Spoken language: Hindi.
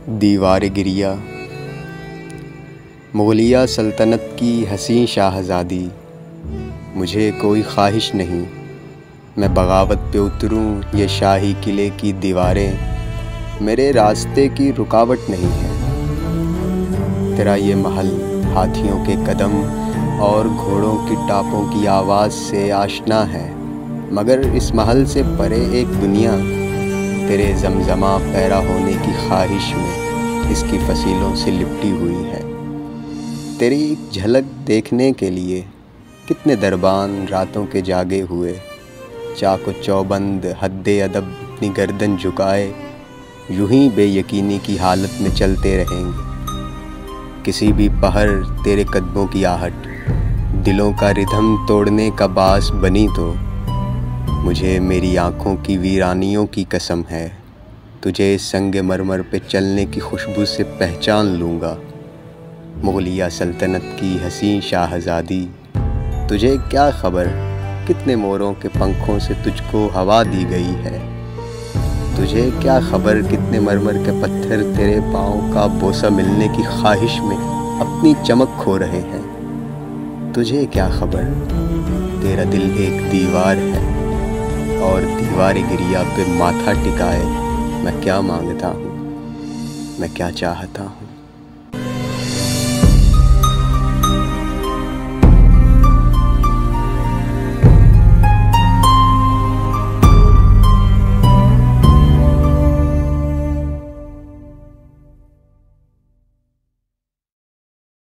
दीवार गिरिया। मुग़लिया सल्तनत की हसीन शाहज़ादी, मुझे कोई ख्वाहिश नहीं मैं बगावत पे उतरूं। ये शाही किले की दीवारें मेरे रास्ते की रुकावट नहीं है। तेरा ये महल हाथियों के कदम और घोड़ों की टापों की आवाज़ से आशना है, मगर इस महल से परे एक दुनिया तेरे जमजमा पैरा होने की ख्वाहिश में इसकी फसीलों से लिपटी हुई है। तेरी एक झलक देखने के लिए कितने दरबान रातों के जागे हुए, चाको चौबंद हद्दे अदब अपनी गर्दन झुकाए यूं ही बेयकीनी की हालत में चलते रहेंगे। किसी भी पहर तेरे कदमों की आहट दिलों का रिदम तोड़ने का बास बनी तो मुझे मेरी आँखों की वीरानियों की कसम है, तुझे संगे मरमर पे चलने की खुशबू से पहचान लूँगा। मुग़लिया सल्तनत की हसीन शाहज़ादी, तुझे क्या ख़बर कितने मोरों के पंखों से तुझको हवा दी गई है। तुझे क्या ख़बर कितने मरमर के पत्थर तेरे पाँव का बोसा मिलने की ख्वाहिश में अपनी चमक खो रहे हैं। तुझे क्या ख़बर तेरा दिल एक दीवार है और दीवार गिरिया पे माथा टिकाए मैं क्या मांगता हूँ, मैं क्या चाहता हूँ।